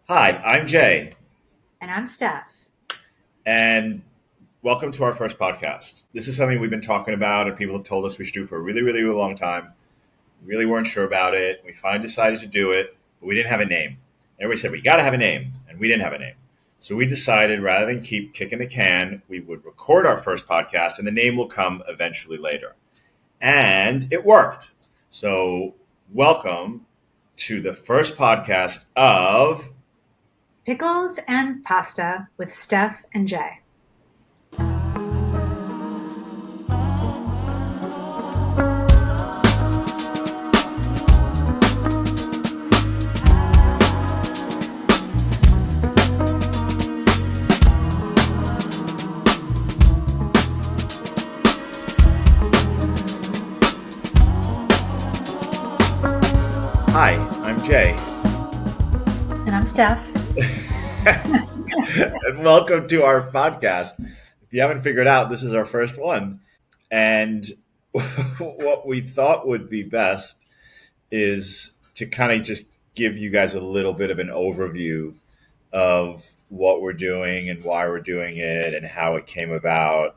Hi, I'm Jay, And I'm Steph. and welcome to our first podcast. This is something we've been talking about, and people have told us we should do for a really, really, really long time. We really weren't sure about it. We finally decided to do it, but we didn't have a name. Everybody said, we got to have a name, and we didn't have a name. So we decided rather than keep kicking the can, we would record our first podcast, and the name will come eventually later. And it worked. So, welcome to the first podcast of Pickles and Pasta with Steph and Jay. Hi, I'm Jay. And I'm Steph. And welcome to our podcast. If you haven't figured out, this is our first one. And what we thought would be best is to kind of just give you guys a little bit of an overview of what we're doing and why we're doing it and how it came about.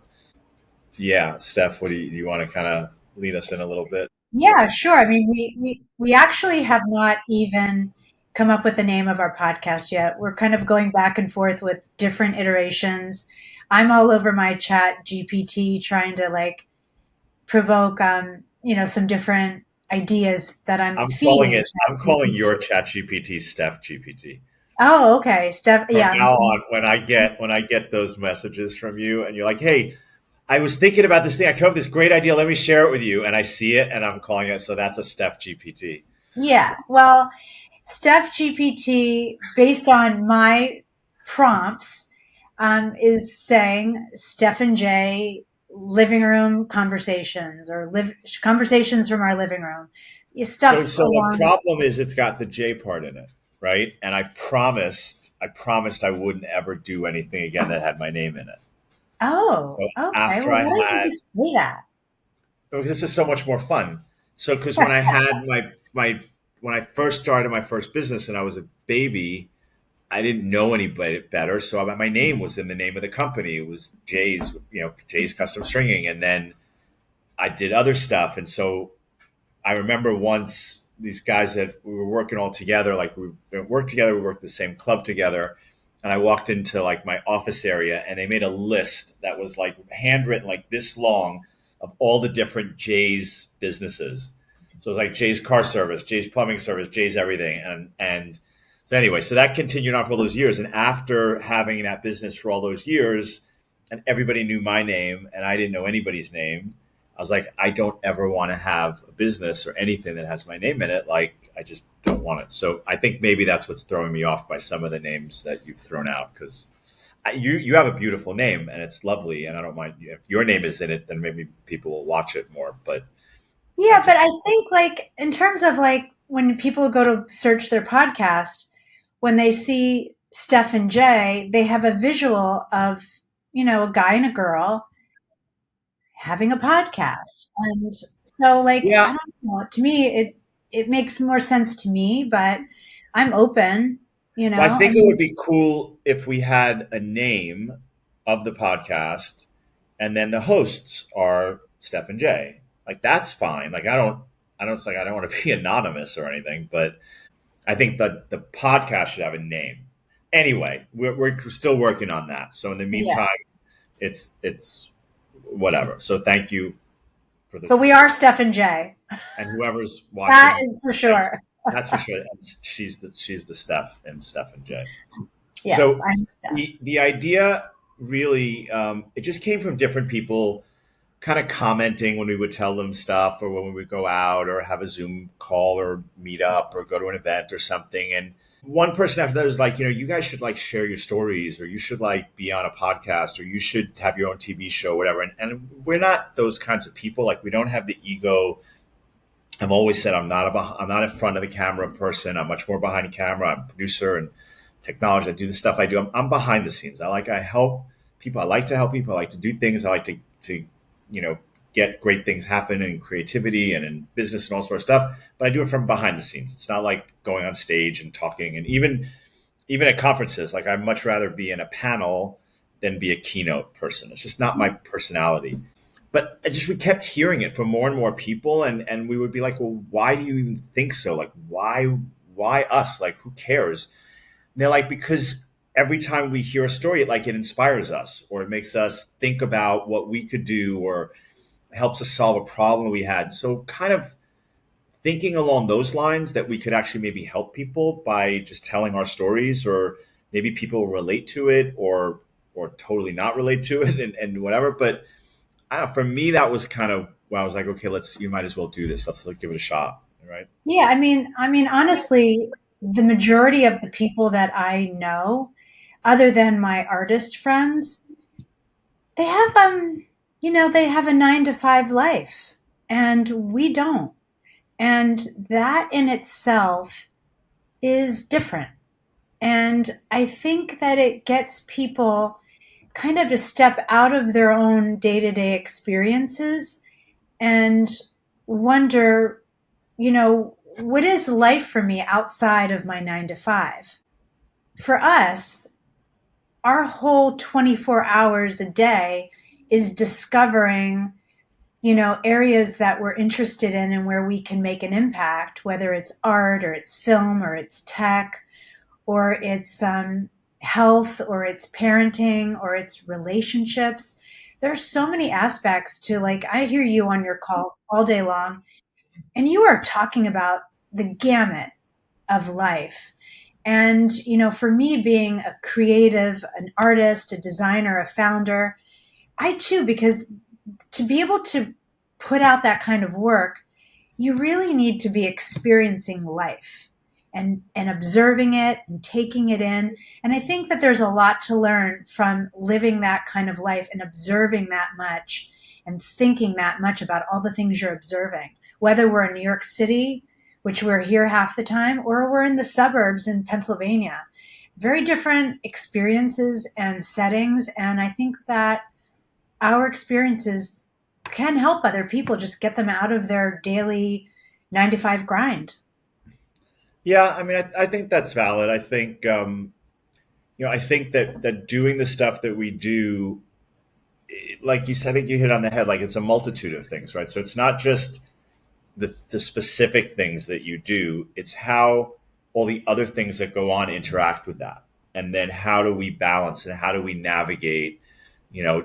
Yeah, Steph, do you want to kind of lead us in a little bit? Yeah, sure. I mean, we actually have not even come up with the name of our podcast yet. We're kind of going back and forth with different iterations. I'm all over my chat GPT trying to provoke some different ideas that I'm feeding I'm chat calling GPT. your chat GPT Steph GPT. Oh, okay. Steph, From yeah. now on, when I get those messages from you and you're like, hey, I was thinking about this thing. I came up with this great idea. Let me share it with you. And I see it and I'm calling it. So that's a Steph GPT. Yeah. Well, Steph GPT, based on my prompts, is saying Steph and Jay living room conversations or conversations from our living room. So, Stuff so the along. problem is it's got the J part in it, right? And I promised I wouldn't ever do anything again that had my name in it. Oh, So okay. after Well, I why don't had, you say that? because this is so much more fun. So, because when I had when I first started my first business and I was a baby, I didn't know anybody better, so my name was in the name of the company. It was Jay's Custom Stringing, and then I did other stuff. And so I remember once these guys that we were working all together, like we worked together, we worked the same club together, and I walked into like my office area, and they made a list that was like handwritten, like this long, of all the different Jay's businesses. So it was like Jay's car service, Jay's plumbing service, Jay's everything, and so anyway, so that continued on for all those years. And after having that business for all those years, and everybody knew my name, and I didn't know anybody's name, I was like, I don't ever want to have a business or anything that has my name in it. Like, I just don't want it. So I think maybe that's what's throwing me off by some of the names that you've thrown out because you have a beautiful name and it's lovely, and I don't mind if your name is in it. Then maybe people will watch it more. But I Yeah, but just I think in terms of when people go to search their podcast, when they see Steph and Jay, they have a visual of, a guy and a girl having a podcast. And so yeah. I don't know, to me it makes more sense to me, but I'm open, Well, I I think it would mean, be cool if we had a name of the podcast, and then the hosts are Steph and Jay. Like that's fine. Like I don't. It's like I don't want to be anonymous or anything, but I think that the podcast should have a name. Anyway, we're still working on that. So in the yeah. meantime, it's whatever. So thank you for the But we are Steph and Jay. and whoever's That watching. is for Thank you. sure. That's for sure. She's the Steph and Steph and Jay. Yes, So I'm Steph. the idea really it just came from different people kind of commenting when we would tell them stuff or when we would go out or have a Zoom call or meet up or go to an event or something. And one person after that was like, you guys should like share your stories or you should like be on a podcast or you should have your own TV show, whatever. And we're not those kinds of people. Like we don't have the ego. I've always said I'm not in front of the camera person. I'm much more behind the camera. I'm a producer and technology. I do the stuff I do. I'm behind the scenes. I help people. I like to help people. I like to do things. I like to you know get great things happen in creativity and in business and all sorts of stuff. But I do it from behind the scenes. It's not like going on stage and talking. And even even at conferences, like I'd much rather be in a panel than be a keynote person. It's just not my personality. But we kept hearing it from more and more people, and we would be like, well, why do you even think so? Like, why us? Like, who cares? And they're like, because every time we hear a story, it inspires us, or it makes us think about what we could do, or helps us solve a problem we had. So kind of thinking along those lines that we could actually maybe help people by just telling our stories, or maybe people relate to it, or totally not relate to it, and whatever. But I don't know, for me, that was kind of when I was like, okay, you might as well do this. Let's give it a shot. Right. Yeah, honestly, the majority of the people that I know, other than my artist friends, they have they have a 9 to 5 life, and we don't. And that in itself is different. And I think that it gets people kind of to step out of their own day-to-day experiences and wonder, what is life for me outside of my 9 to 5? For us, our whole 24 hours a day is discovering, areas that we're interested in and where we can make an impact, whether it's art or it's film or it's tech or it's health or it's parenting or it's relationships. There's so many aspects to, like, I hear you on your calls all day long, and you are talking about the gamut of life. And, for me, being a creative, an artist, a designer, a founder, I too, because to be able to put out that kind of work, you really need to be experiencing life and observing it and taking it in. And I think that there's a lot to learn from living that kind of life and observing that much and thinking that much about all the things you're observing, whether we're in New York City, which we're here half the time, or we're in the suburbs in Pennsylvania. Very different experiences and settings. And I think that our experiences can help other people, just get them out of their daily 9 to 5 grind. Yeah, I mean, I think that's valid. I think I think that doing the stuff that we do, like you said, I think you hit on the head. Like it's a multitude of things, right? So it's not just the specific things that you do; it's how all the other things that go on interact with that, and then how do we balance and how do we navigate,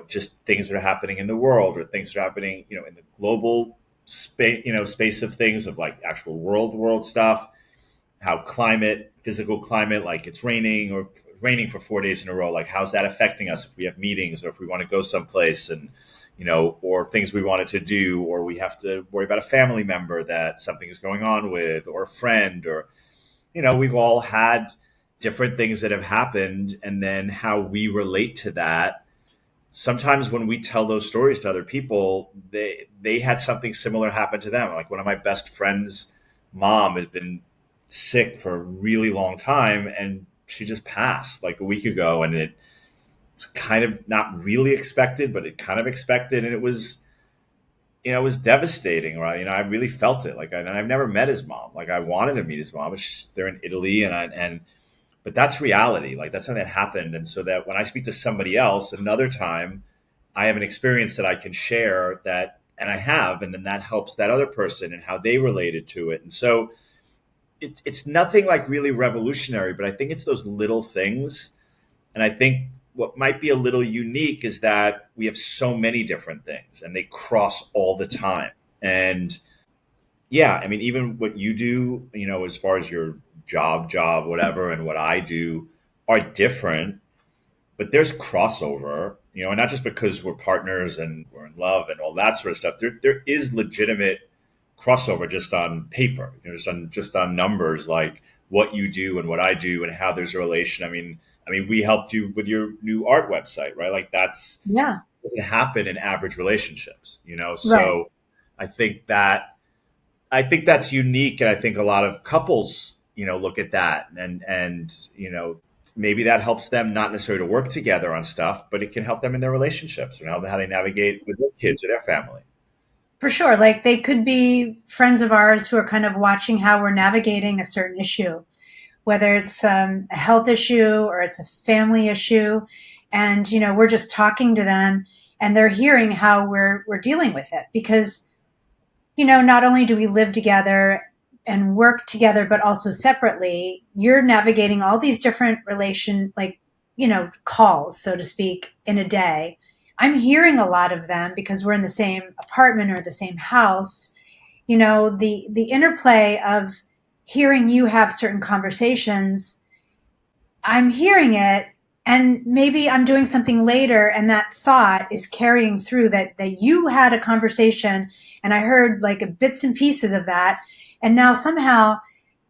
just things that are happening in the world, or things that are happening, in the global space, space of things, of like actual world stuff, how physical climate, like it's raining or raining for 4 days in a row, like how's that affecting us if we have meetings or if we want to go someplace, and or things we wanted to do, or we have to worry about a family member that something is going on with, or a friend, or we've all had different things that have happened, and then how we relate to that. Sometimes when we tell those stories to other people, they had something similar happen to them. Like one of my best friends' mom has been sick for a really long time, and she just passed like a week ago, and it was kind of not really expected, but it kind of expected, and it was devastating, right? I really felt it. Like, and I've never met his mom. Like, I wanted to meet his mom, but they're in Italy, but that's reality. Like, that's something that happened, and so that when I speak to somebody else another time, I have an experience that I can share that, and I have, and then that helps that other person and how they related to it, and so it's nothing like really revolutionary, but I think it's those little things. And I think what might be a little unique is that we have so many different things and they cross all the time. And yeah, I mean, even what you do, as far as your job, whatever, and what I do are different, but there's crossover, and not just because we're partners and we're in love and all that sort of stuff. There is legitimate crossover just on paper, just on numbers, like what you do and what I do and how there's a relation. I mean, we helped you with your new art website, right? Like that's Yeah, doesn't happen in average relationships. right. So I think that I think that's unique, and I think a lot of couples, look at that, and maybe that helps them not necessarily to work together on stuff, but it can help them in their relationships, how they navigate with their kids or their family. For sure. Like, they could be friends of ours who are kind of watching how we're navigating a certain issue, whether it's a health issue or it's a family issue. And, we're just talking to them and they're hearing how we're dealing with it because, not only do we live together and work together, but also separately, you're navigating all these different calls, so to speak, in a day. I'm hearing a lot of them because we're in the same apartment or the same house. The interplay of hearing you have certain conversations, I'm hearing it and maybe I'm doing something later and that thought is carrying through that you had a conversation and I heard like bits and pieces of that. And now somehow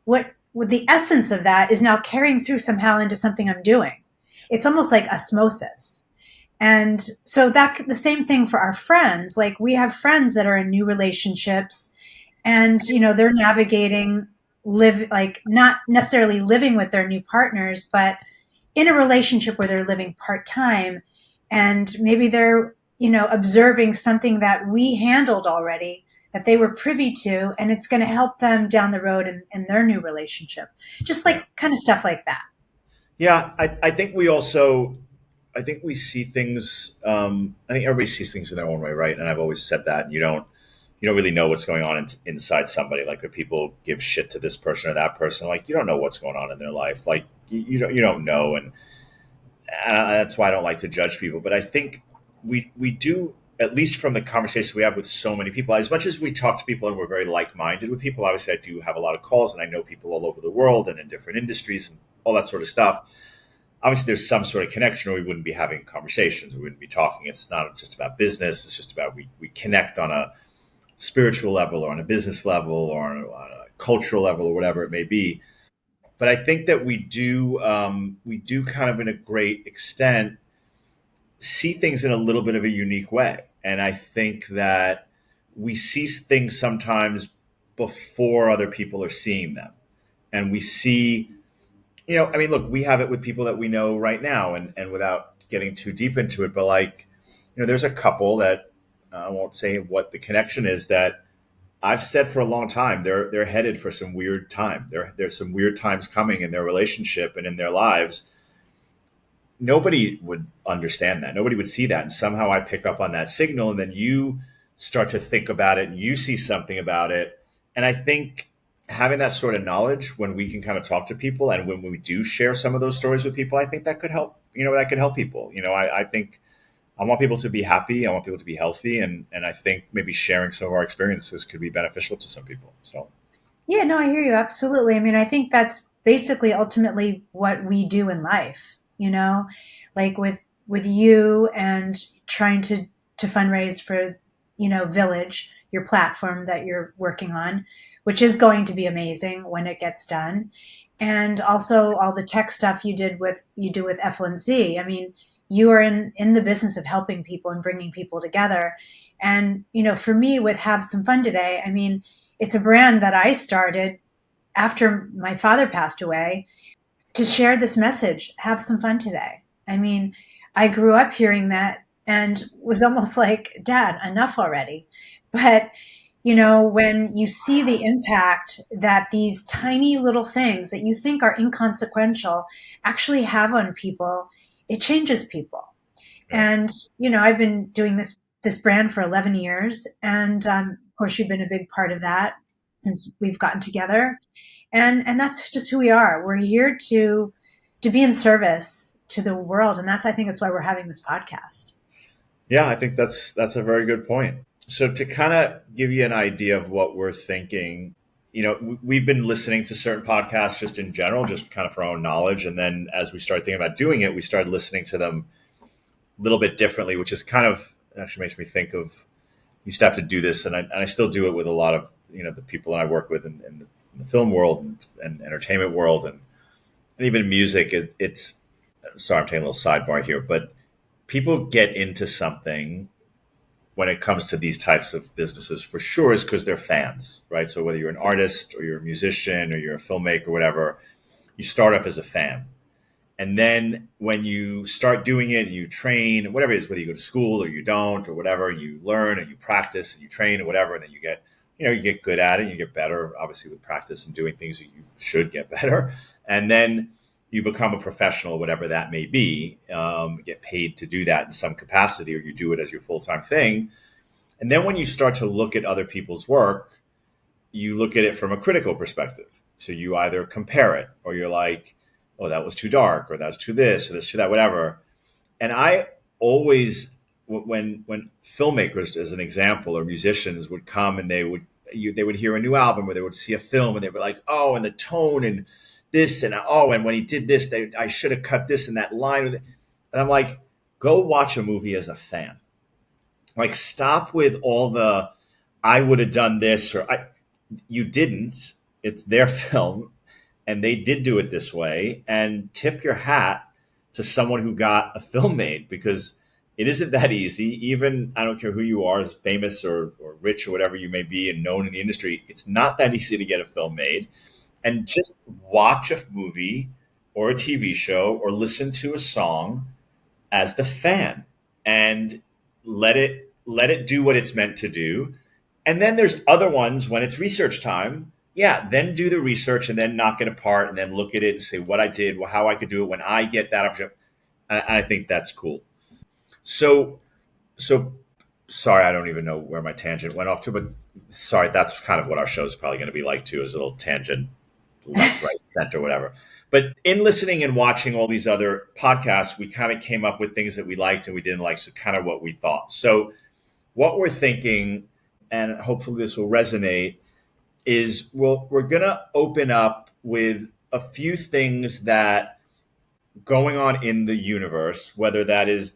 what the essence of that is now carrying through somehow into something I'm doing. It's almost like osmosis. And so that the same thing for our friends. Like we have friends that are in new relationships and they're navigating live like not necessarily living with their new partners, but in a relationship where they're living part-time and maybe they're observing something that we handled already that they were privy to, and it's going to help them down the road in their new relationship, just Yeah. like kind of stuff like that. Yeah, I think we also, I think we see things. I think everybody sees things in their own way, right? And I've always said that you don't really know what's going on inside somebody. Like if people give shit to this person or that person, like you don't know what's going on in their life. Like you don't know, and that's why I don't like to judge people. But I think we do, at least from the conversation we have with so many people. As much as we talk to people and we're very like minded with people, obviously I do have a lot of calls and I know people all over the world and in different industries and all that sort of stuff. Obviously there's some sort of connection or we wouldn't be having conversations, we wouldn't be talking. It's not just about business, it's just about we connect on a spiritual level or on a business level or on a cultural level or whatever it may be. But I think that we do kind of in a great extent see things in a little bit of a unique way. And I think that we see things sometimes before other people are seeing them. And we see, I mean, look, we have it with people that we know right now, and without getting too deep into it, but like, there's a couple that I won't say what the connection is that I've said for a long time they're headed for some weird time. There's some weird times coming in their relationship and in their lives. Nobody would understand that. Nobody would see that. And somehow I pick up on that signal, and then you start to think about it and you see something about it. And I think having that sort of knowledge when we can kind of talk to people and when we do share some of those stories with people, I think that could help, that could help people. I think I want people to be happy. I want people to be healthy. And I think maybe sharing some of our experiences could be beneficial to some people. So, Yeah, no, I hear you. Absolutely. I mean, I think that's basically ultimately what we do in life, like with you and trying to fundraise for, Village, your platform that you're working on, which is going to be amazing when it gets done. And also all the tech stuff you do with FLNZ. I mean, you are in the business of helping people and bringing people together. And, for me with Have Some Fun Today, I mean, it's a brand that I started after my father passed away to share this message, have some fun today. I mean, I grew up hearing that and was almost like, Dad, enough already. But, when you see the impact that these tiny little things that you think are inconsequential actually have on people, it changes people. yeah. And, I've been doing this brand for 11 years. And of course, you've been a big part of that since we've gotten together. And that's just who we are. We're here to be in service to the world. And I think that's why we're having this podcast. Yeah, I think that's a very good point. So to kind of give you an idea of what we're thinking, we've been listening to certain podcasts just in general, just kind of for our own knowledge. And then as we started thinking about doing it, we started listening to them a little bit differently, which is kind of actually makes me think of used to have to do this, and I still do it with a lot of the people that I work with in the film world and entertainment world and even music. It's sorry, I'm taking a little sidebar here, but people get into something when it comes to these types of businesses for sure is because they're fans, right? So whether you're an artist or you're a musician or you're a filmmaker, or whatever, you start up as a fan. And then when you start doing it, you train, whatever it is, whether you go to school or you don't or whatever, you learn and you practice and you train or whatever, and then you get good at it, you get better, obviously with practice and doing things, you should get better. And then you become a professional, whatever that may be, get paid to do that in some capacity, or you do it as your full-time thing. And then when you start to look at other people's work, you look at it from a critical perspective. So you either compare it, or you're like, oh, that was too dark, or that's too this, or this too that, whatever. And I always, when filmmakers, as an example, or musicians would come and they would hear a new album, or they would see a film, and they were like, oh, and the tone and this, and oh, and when he did this, I should have cut this and that line. And I'm like, go watch a movie as a fan. Like, stop with all the I would have done this, or you didn't. It's their film, and they did do it this way. And tip your hat to someone who got a film made, because it isn't that easy. Even, I don't care who you are, as famous or rich or whatever you may be and known in the industry, it's not that easy to get a film made. And just watch a movie or a TV show or listen to a song as the fan, and let it do what it's meant to do. And then there's other ones when it's research time. Yeah, then do the research and then knock it apart and then look at it and say what I did, how I could do it when I get that opportunity. I think that's cool. So sorry, I don't even know where my tangent went off to, but sorry, that's kind of what our show is probably going to be like too, is a little tangent, left, right, center, whatever. But in listening and watching all these other podcasts, we kind of came up with things that we liked and we didn't like, so kind of what we thought. So what we're thinking, and hopefully this will resonate, is we're going to open up with a few things that going on in the universe, whether that is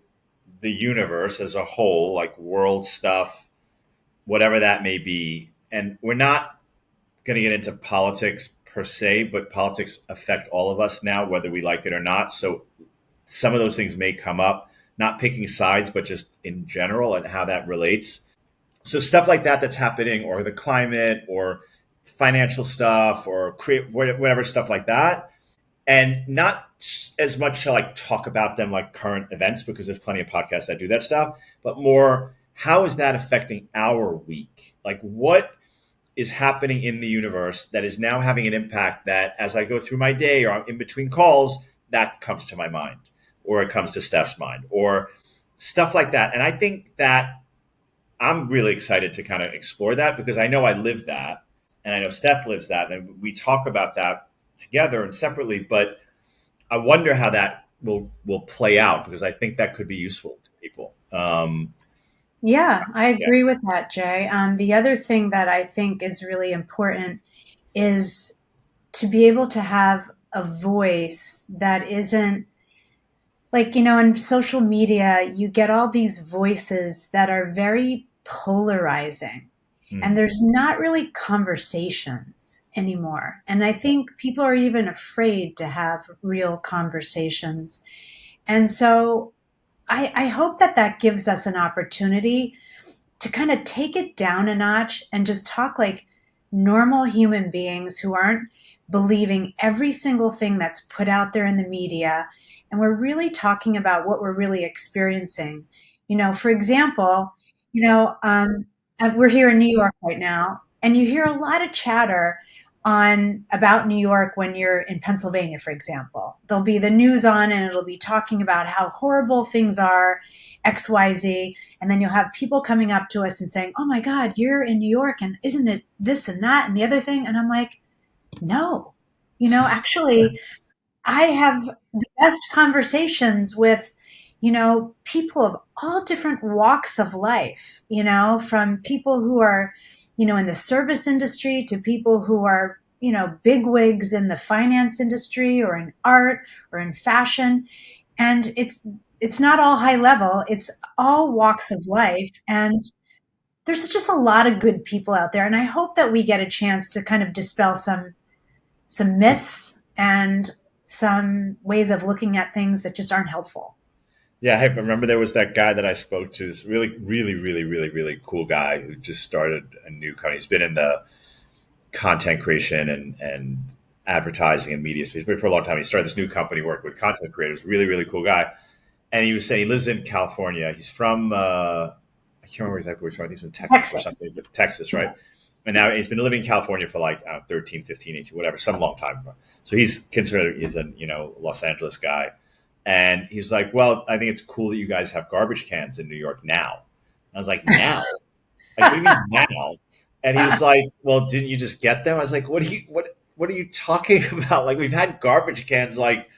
the universe as a whole, like world stuff, whatever that may be. And we're not going to get into politics per se, but politics affect all of us now, whether we like it or not. So some of those things may come up, not picking sides, but just in general and how that relates. So stuff like that that's happening, or the climate, or financial stuff, or whatever stuff like that. And not as much to like talk about them like current events, because there's plenty of podcasts that do that stuff, but more, how is that affecting our week? Like, what is happening in the universe that is now having an impact that as I go through my day or I'm in between calls, that comes to my mind, or it comes to Steph's mind, or stuff like that. And I think that I'm really excited to kind of explore that, because I know I live that, and I know Steph lives that, and we talk about that together and separately. But I wonder how that will play out, because I think that could be useful to people. Yeah, I Yeah. agree with that, Jay. The other thing that I think is really important is to be able to have a voice that isn't like, on social media, you get all these voices that are very polarizing, and Hmm. there's not really conversations anymore. And I think people are even afraid to have real conversations. And so I hope that that gives us an opportunity to kind of take it down a notch and just talk like normal human beings who aren't believing every single thing that's put out there in the media. And we're really talking about what we're really experiencing. For example, we're here in New York right now, and you hear a lot of chatter on about New York when you're in Pennsylvania, for example. There'll be the news on, and it'll be talking about how horrible things are, XYZ. And then you'll have people coming up to us and saying, oh my God, you're in New York, and isn't it this and that and the other thing? And I'm like, no, actually, I have the best conversations with, people of all different walks of life, from people who are, in the service industry to people who are, bigwigs in the finance industry or in art or in fashion. And it's not all high level, it's all walks of life. And there's just a lot of good people out there. And I hope that we get a chance to kind of dispel some myths and some ways of looking at things that just aren't helpful. Yeah, I remember there was that guy that I spoke to, this really, really, really, really, really cool guy who just started a new company. He's been in the content creation and advertising and media space, but for a long time he started this new company working with content creators. Really, really cool guy. And he was saying he lives in California. He's from I can't remember exactly where he's from. I think he's from Texas or Excellent. something, but Texas, right? and now he's been living in California for like 13, 15, 18, whatever, some long time. So he's considered he's a Los Angeles guy, and he's like, well, I think it's cool that you guys have garbage cans in New York now. I was like, now, like, what do you mean now? And he was like, well, didn't you just get them? I was like, what are you talking about? Like, we've had garbage cans like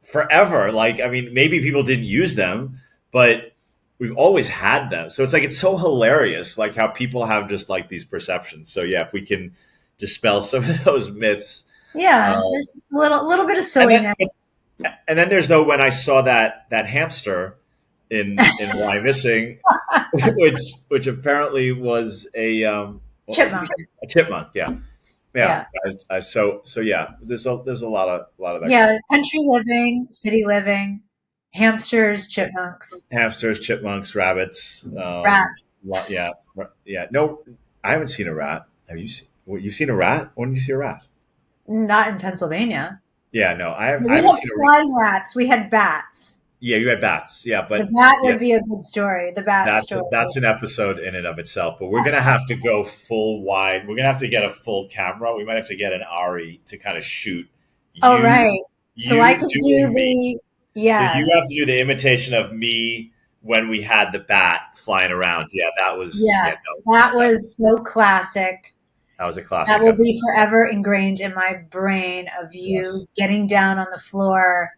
forever. Like, I mean, maybe people didn't use them, but we've always had them. So it's like it's so hilarious, like how people have just like these perceptions. So yeah, if we can dispel some of those myths, Yeah, um, there's just a little bit of and then silliness. and then there's though when I saw that hamster in Why Missing, which apparently was a what was Chipmunk. it? A chipmunk. Yeah, yeah. Yeah. So yeah, there's a lot of that going on. Yeah, country living, city living, hamsters, chipmunks, Hamsters, chipmunks, rabbits. rats. Yeah, yeah. No, I haven't seen a rat. Have you seen? What, you've seen a rat? When did you see a rat? Not in Pennsylvania. Yeah, no, I We haven't had seen a rat. flying rats. We had bats. Yeah, you had bats. Yeah, The but bat yeah, would be a good story. The bat story. that's an episode in and of itself. But we're gonna have to go full wide. We're gonna have to get a full camera. We might have to get an Ari to kind of shoot Oh, you right. So I you could do doing me. the, So yes, you have to do the imitation of me when we had the bat flying around. Yeah, that was yes. no, That that, was so classic. that was a That classic will episode. be forever ingrained in my brain of Yes. you getting down on the floor.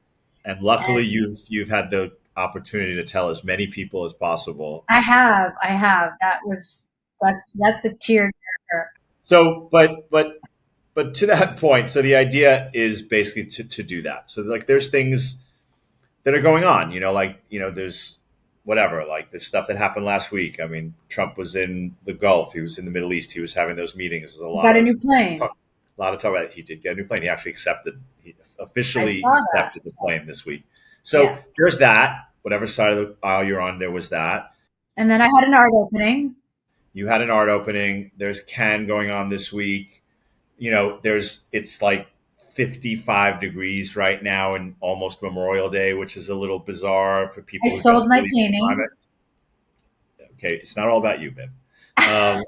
And luckily, And you've had the opportunity to tell as many people as possible. I have. That's a tearjerker. So, but to that point, so the idea is basically to do that. So, like, there's things that are going on. Like there's whatever. Like there's stuff that happened last week. I mean, Trump was in the Gulf. He was in the Middle East. He was having those meetings. There's You got a new plane. a lot of talk about it. He did get a new plane. He actually accepted. He I officially saw that. accepted the plane Yes. this week. So Yeah. there's that. Whatever side of the aisle you're on, there was that. And then I had an art opening. You had an art opening. There's Cannes going on this week. It's like 55 degrees right now and almost Memorial Day, which is a little bizarre for I people who sold don't my believe in painting. climate. Okay, it's not all about you, man. Um,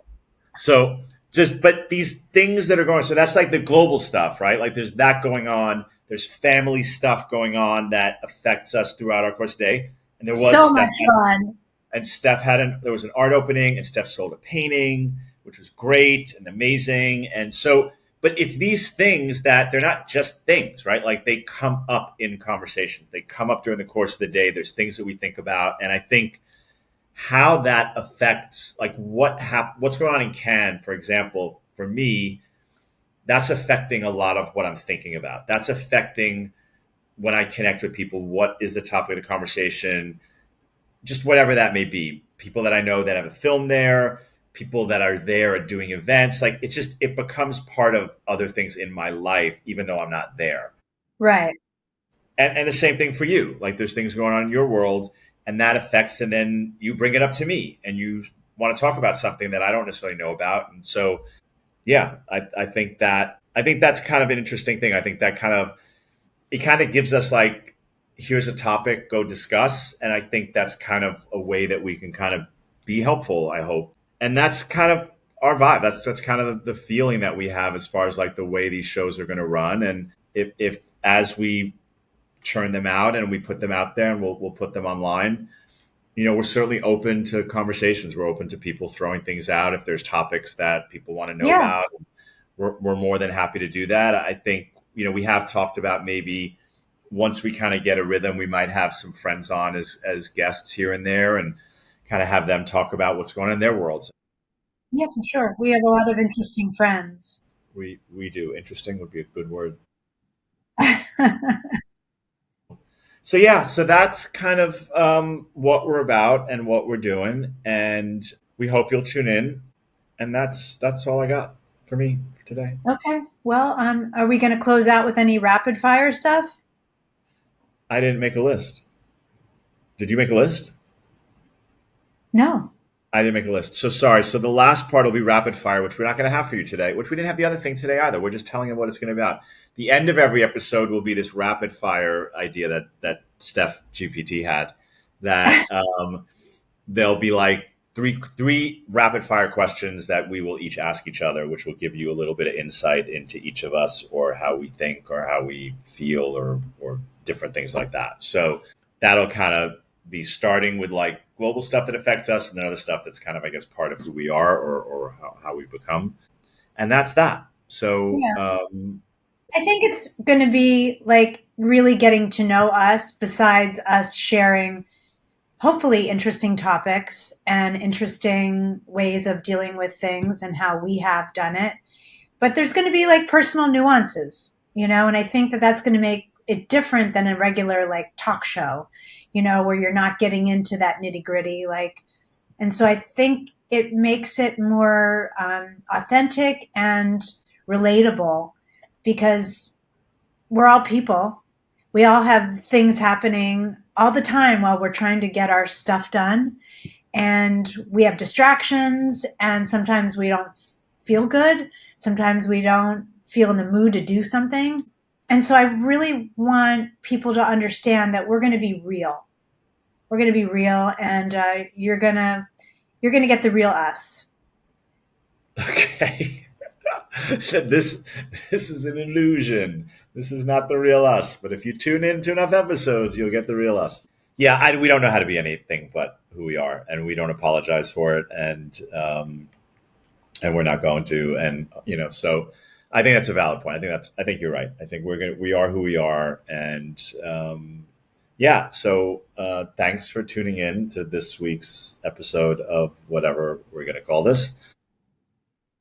so but these things that are going, so that's like the global stuff, right? Like there's that going on. There's family stuff going on that affects us throughout our course day. And there was So Steph, much fun. and Steph there was an art opening, and Steph sold a painting, which was great and amazing. And so, but it's these things that they're not just things, right? Like they come up in conversations. They come up during the course of the day. There's things that we think about, and I think how that affects, like what's going on in Cannes, for example, for me, that's affecting a lot of what I'm thinking about. That's affecting when I connect with people. What is the topic of the conversation? Just whatever that may be. People that I know that have a film there, people that are there at doing events. Like it becomes part of other things in my life, even though I'm not there. Right. And the same thing for you. Like there's things going on in your world, and that affects, and then you bring it up to me, and you want to talk about something that I don't necessarily know about. And so, yeah, I think that's kind of an interesting thing. I think that kind of gives us like, here's a topic, go discuss. And I think that's kind of a way that we can kind of be helpful, I hope. And that's kind of our vibe. That's kind of the feeling that we have as far as like the way these shows are going to run. And if as we churn them out and we put them out there and we'll put them online, we're certainly open to conversations. We're open to people throwing things out. If there's topics that people want to know Yeah. about, we're more than happy to do that. I think, we have talked about maybe once we kind of get a rhythm, we might have some friends on as guests here and there and kind of have them talk about what's going on in their worlds. Yeah, for sure. We have a lot of interesting friends. We do. Interesting would be a good word. So yeah, so that's kind of what we're about and what we're doing, and we hope you'll tune in. And that's all I got for me for today. Okay. Well, are we going to close out with any rapid fire stuff? I didn't make a list. Did you make a list? No. I didn't make a list. So sorry. So the last part will be rapid fire, which we're not going to have for you today, which we didn't have the other thing today either. We're just telling you what it's going to be about. The end of every episode will be this rapid fire idea that Steph GPT had, that there'll be like three rapid fire questions that we will each ask each other, which will give you a little bit of insight into each of us or how we think or how we feel or different things like that. So that'll kind of be starting with like global stuff that affects us and then other stuff that's kind of, I guess, part of who we are or how we become. And that's that. So, Yeah. I think it's going to be like really getting to know us besides us sharing hopefully interesting topics and interesting ways of dealing with things and how we have done it. But there's going to be like personal nuances, and I think that that's going to make it different than a regular like talk show, where you're not getting into that nitty gritty. And so I think it makes it more authentic and relatable because we're all people. We all have things happening all the time while we're trying to get our stuff done. And we have distractions, and sometimes we don't feel good. Sometimes we don't feel in the mood to do something. And so I really want people to understand that we're going to be real. We're going to be real, and you're gonna get the real us. Okay. this this is an illusion. This is not the real us. But if you tune in to enough episodes, you'll get the real us. Yeah, we don't know how to be anything but who we are, and we don't apologize for it, and we're not going to, and so I think that's a valid point. I think you're right. I think we are who we are, and yeah. So thanks for tuning in to this week's episode of whatever we're going to call this.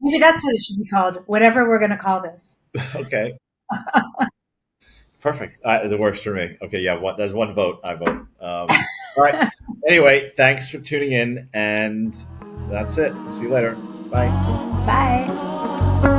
Maybe that's what it should be called. Whatever we're going to call this. Okay. Perfect. It works for me. Okay, yeah. There's one vote. I vote. All right. Anyway, thanks for tuning in, and that's it. See you later. Bye. Bye.